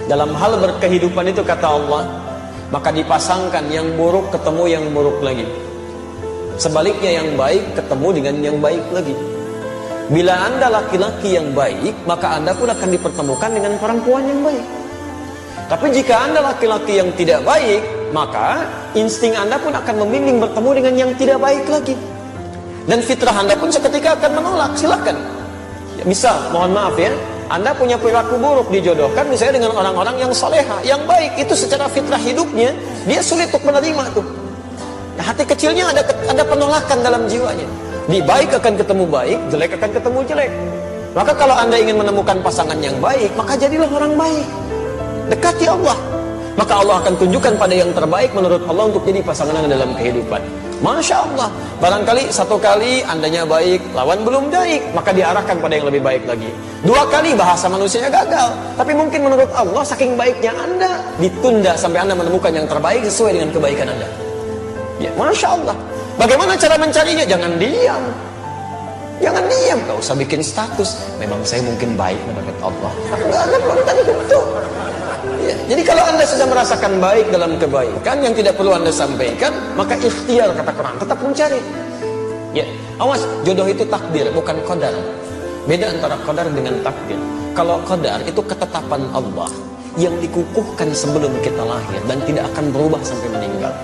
Dalam hal berkehidupan itu kata Allah, maka dipasangkan yang buruk ketemu yang buruk lagi. Sebaliknya yang baik ketemu dengan yang baik lagi. Bila Anda laki-laki yang baik, maka Anda pun akan dipertemukan dengan perempuan yang baik. Tapi jika Anda laki-laki yang tidak baik, maka insting Anda pun akan membimbing bertemu dengan yang tidak baik lagi. Dan fitrah Anda pun seketika akan menolak. Silakan. Ya, misal, mohon maaf ya, Anda punya perilaku buruk dijodohkan misalnya dengan orang-orang yang soleha, yang baik. Itu secara fitrah hidupnya, dia sulit untuk menerima tuh. Nah, hati kecilnya ada penolakan dalam jiwanya. Di baik akan ketemu baik, jelek akan ketemu jelek. Maka kalau Anda ingin menemukan pasangan yang baik, maka jadilah orang baik. Dekati Allah. Maka Allah akan tunjukkan pada yang terbaik menurut Allah untuk jadi pasangan Anda dalam kehidupan. Masya Allah. Barangkali satu kali Andanya baik, lawan belum baik, maka diarahkan pada yang lebih baik lagi. Dua kali bahasa manusianya gagal, tapi mungkin menurut Allah saking baiknya Anda, ditunda sampai Anda menemukan yang terbaik sesuai dengan kebaikan Anda. Ya, Masya Allah. Bagaimana cara mencarinya? Jangan diam. Jangan diam, gak usah bikin status. Memang saya mungkin baik menurut Allah. Enggak ada belum tentu. Ya, jadi kalau Anda sudah merasakan baik dalam kebaikan yang tidak perlu Anda sampaikan, maka ikhtiar kata Quran, tetap mencari. Ya, awas, jodoh itu takdir, bukan qadar. Beda antara qadar dengan takdir. Kalau qadar itu ketetapan Allah yang dikukuhkan sebelum kita lahir dan tidak akan berubah sampai meninggal.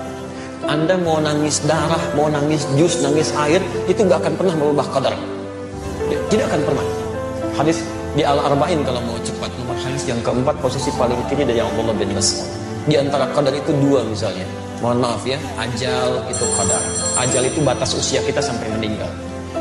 Anda mau nangis darah, mau nangis jus, nangis air, itu gak akan pernah merubah qadar. Ya, tidak akan pernah. Hadis di Al-Arba'in kalau mau cepat, nomor hadis yang keempat, posisi paling kiri dari Abdullah bin Mas'ud. Di antara qadar itu dua misalnya. Mohon maaf ya, ajal itu qadar. Ajal itu batas usia kita sampai meninggal.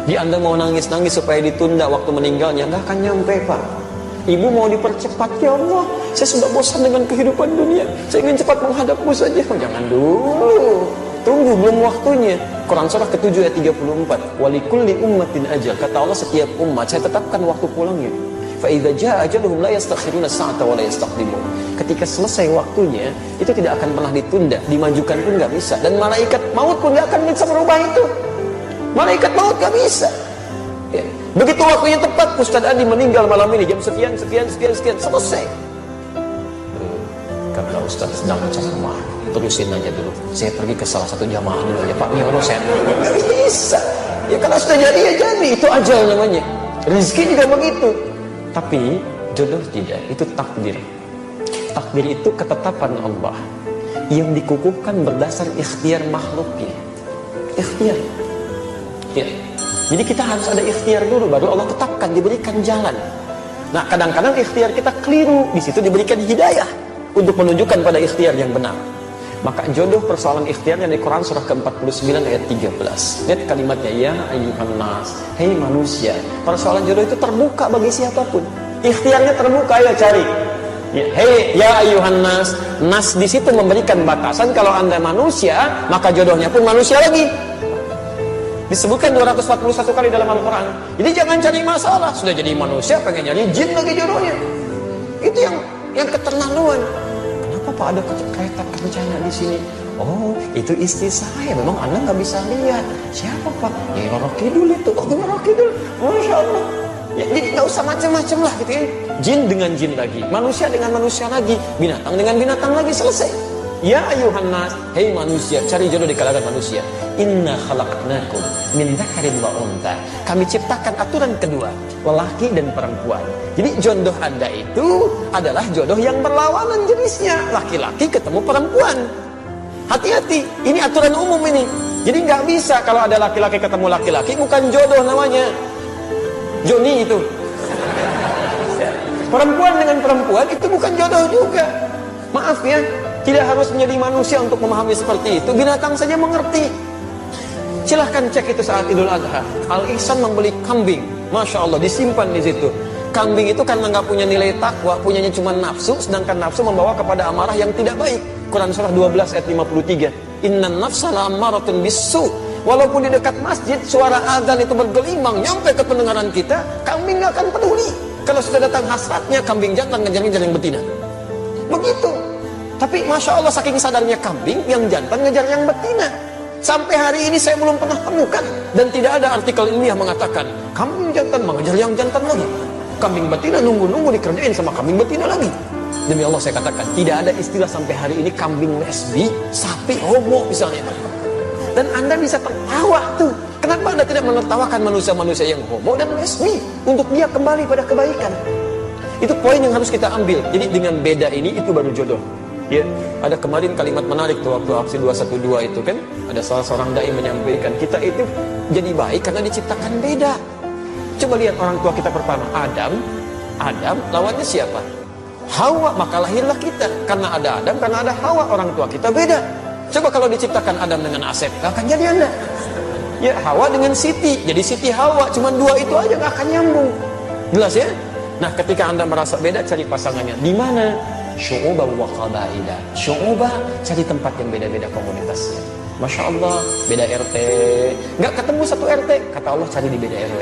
Di Anda mau nangis-nangis supaya ditunda waktu meninggalnya, gak akan nyampe Pak. Ibu mau dipercepat, ya Allah, saya sudah bosan dengan kehidupan dunia, saya ingin cepat menghadapmu saja. Jangan dulu, tunggu, belum waktunya. Quran surah ke-7 ayat 34, walikulli ummatin ajal. Kata Allah, setiap umat saya tetapkan waktu pulangnya. Fa idza jaa ajaluhum la yastakhiruna sa'ata wa la yastaqdimun. Ketika selesai waktunya, itu tidak akan pernah ditunda, dimajukan pun nggak bisa, dan malaikat maut pun nggak akan bisa merubah itu. Malaikat maut nggak bisa. Ya. Begitu waktunya tepat, Ustaz Adi meninggal malam ini jam sekian, selesai. Karena Ustaz sedang ceramah, terusin aja dulu. Saya pergi ke salah satu jamaah dulu ya Pak. Ya Allah, saya nggak bisa. Ya kalau sudah jadi ya jadi, itu ajal namanya. Rezeki juga begitu. Tapi jodoh tidak, itu takdir. Takdir itu ketetapan Allah yang dikukuhkan berdasar ikhtiar makhluknya. Ikhtiar. Ya. Jadi kita harus ada ikhtiar dulu, baru Allah tetapkan, diberikan jalan. Nah, kadang-kadang ikhtiar kita keliru, di situ diberikan hidayah untuk menunjukkan pada ikhtiar yang benar. Maka jodoh persoalan ikhtiarnya di Quran surah ke-49 ayat 13. Lihat kalimatnya, ya ayyuhan nas, hei manusia. Persoalan jodoh itu terbuka bagi siapapun. Ikhtiarnya terbuka, ayo cari. Ya, hei ya ayyuhan nas. Nas di situ memberikan batasan, kalau Anda manusia, maka jodohnya pun manusia lagi. Disebutkan 241 kali dalam Al-Quran. Jadi jangan cari masalah, sudah jadi manusia pengen jadi jin lagi jodohnya. Itu yang keterlaluan. Kenapa Pak ada kereta kencana di sini? Oh, itu istri saya. Memang Anda nggak bisa lihat. Siapa Pak? Ya Roro Kidul itu. Oh, Roro Kidul. Masya Allah. Ya, jadi nggak usah macam-macam lah gitu ya. Jin dengan jin lagi, manusia dengan manusia lagi, binatang dengan binatang lagi, selesai. Ya ayuhan nas, hei manusia, cari jodoh di kalangan manusia. Inna khalaqnakum min dzakarin wa untha. Kami ciptakan aturan kedua, lelaki dan perempuan. Jadi jodoh Anda itu adalah jodoh yang berlawanan jenisnya, laki-laki ketemu perempuan. Hati-hati, ini aturan umum ini. Jadi nggak bisa kalau ada laki-laki ketemu laki-laki, bukan jodoh namanya. Joni itu. Perempuan dengan perempuan itu bukan jodoh juga. Maaf ya. Tidak harus menjadi manusia untuk memahami seperti itu. Binatang saja mengerti. Silahkan cek itu saat Idul Adha. Al-Ihsan membeli kambing. Masya Allah, disimpan di situ. Kambing itu karena nggak punya nilai takwa, punyanya cuma nafsu, sedangkan nafsu membawa kepada amarah yang tidak baik. Quran surah 12 ayat 53. Innan nafsa la'ammaratun bisu. Walaupun di dekat masjid suara azan itu bergelimang nyampe ke pendengaran kita, kambing nggak akan peduli. Kalau sudah datang hasratnya, kambing jantan ngejar-ngejar yang betina. Begitu. Tapi Masya Allah saking sadarnya kambing, yang jantan ngejar yang betina. Sampai hari ini saya belum pernah temukan. Dan tidak ada artikel ilmiah mengatakan kambing jantan mengejar yang jantan lagi. Kambing betina nunggu-nunggu dikerjain sama kambing betina lagi. Demi Allah saya katakan, tidak ada istilah sampai hari ini kambing lesbi, sapi homo misalnya. Dan Anda bisa tertawa tuh. Kenapa Anda tidak menertawakan manusia-manusia yang homo dan lesbi untuk dia kembali pada kebaikan? Itu poin yang harus kita ambil. Jadi dengan beda ini itu baru jodoh. Ya, ada kemarin kalimat menarik tuh waktu aksi 212 itu kan, ada salah seorang dai menyampaikan kita itu jadi baik karena diciptakan beda. Coba lihat orang tua kita pertama, Adam lawannya siapa? Hawa, maka lahirlah kita. Karena ada Adam, karena ada Hawa, orang tua kita beda. Coba kalau diciptakan Adam dengan Asep, gak akan jadi Anda. Ya, Hawa dengan Siti, jadi Siti Hawa, cuma dua itu aja gak akan nyambung. Jelas ya? Nah, ketika Anda merasa beda, cari pasangannya. Di mana? Syu'ubah wa qabaila. Syu'ubah, cari tempat yang beda-beda komunitasnya. Masya Allah, beda RT. Gak ketemu satu RT, kata Allah cari di beda RW.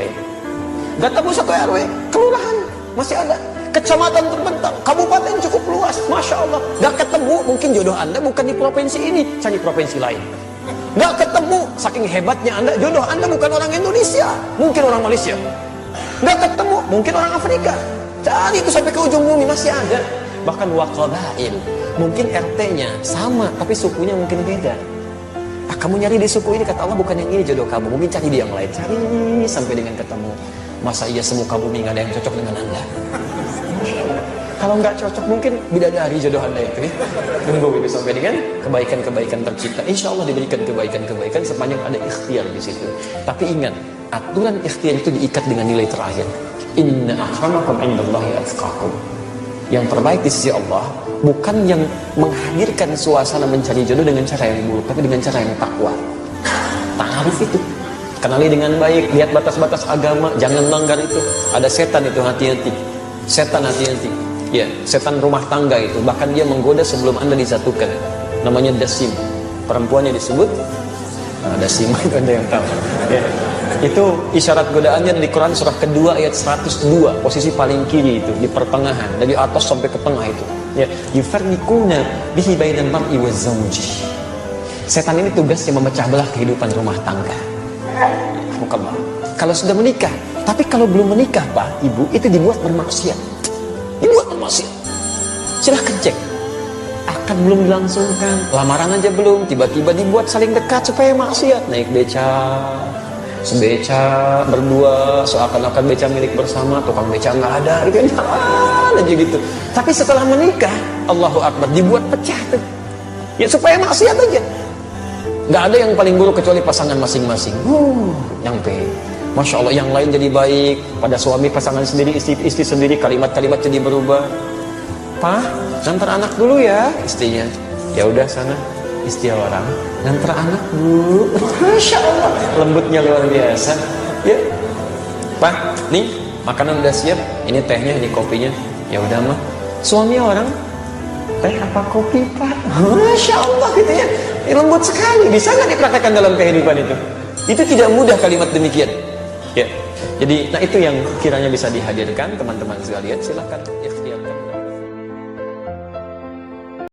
Gak ketemu satu RW, kelurahan, masih ada. Kecamatan terbentang, kabupaten cukup luas, Masya Allah. Gak ketemu, mungkin jodoh Anda bukan di provinsi ini, cari provinsi lain. Gak ketemu, saking hebatnya Anda, jodoh Anda bukan orang Indonesia, mungkin orang Malaysia. Gak ketemu, mungkin orang Afrika. Cari itu sampai ke ujung bumi, masih ada. Bahkan waqabail, mungkin RT-nya sama, tapi sukunya mungkin beda. Kamu nyari di suku ini, kata Allah bukan yang ini jodoh kamu, mungkin cari di yang lain. Cari sampai dengan ketemu. Masa iya semuka bumi gak ada yang cocok dengan Anda? Kalau nggak cocok mungkin bidadari jodoh Anda itu ya. Tunggu itu sampai dengan kebaikan-kebaikan tercipta. Insya Allah diberikan kebaikan-kebaikan sepanjang ada ikhtiar di situ. Tapi ingat, aturan ikhtiar itu diikat dengan nilai terakhir. Inna akramakum indallahi atqakum. Yang terbaik di sisi Allah bukan yang menghadirkan suasana mencari jodoh dengan cara yang buruk, tapi dengan cara yang takwa. Ta'aruf itu. Kenali dengan baik, lihat batas-batas agama, jangan melanggar itu. Ada setan itu, hati-hati. Setan hati-hati. Ya, setan rumah tangga itu, bahkan dia menggoda sebelum Anda disatukan. Namanya dasim. Perempuannya disebut dasim, itu Anda yang tahu. Ya. Itu isyarat godaannya di Quran surah kedua ayat 102, posisi paling kiri itu, di pertengahan, dari atas sampai ke tengah itu. Ya, yufarriquna bihi bainal mar'i waz zawji. Setan ini tugasnya memecah belah kehidupan rumah tangga. Kalau sudah menikah, tapi kalau belum menikah Pak, Ibu, itu dibuat bermaksiat. Dibuat bermaksiat. Silahkan cek. Akad belum dilangsungkan, lamaran aja belum, tiba-tiba dibuat saling dekat supaya maksiat. Naik beca, sebeca, berdua, seakan-akan beca milik bersama, tukang beca nggak ada, gitu aja gitu. Tapi setelah menikah, Allahu Akbar, dibuat pecah tuh. Ya supaya maksiat aja. Nggak ada yang paling buruk kecuali pasangan masing-masing. Nyampe. Masya Allah, yang lain jadi baik. Pada suami, pasangan sendiri, istri sendiri, kalimat-kalimat jadi berubah. Pak, ngantar anak dulu ya, istrinya. Ya udah sana, istri orang. Ngantar anak dulu. Masya Allah, lembutnya luar biasa. Ya, Pak, nih makanan udah siap. Ini tehnya, ini kopinya. Ya udah mah. Suami orang, teh apa kopi Pak? Masya Allah gitu ya. Lembut sekali. Bisa nggak dipraktekkan dalam kehidupan itu? Itu tidak mudah kalimat demikian. Ya. Jadi, nah itu yang kiranya bisa dihadirkan teman-teman sekalian. Silahkan ikhtiarkan.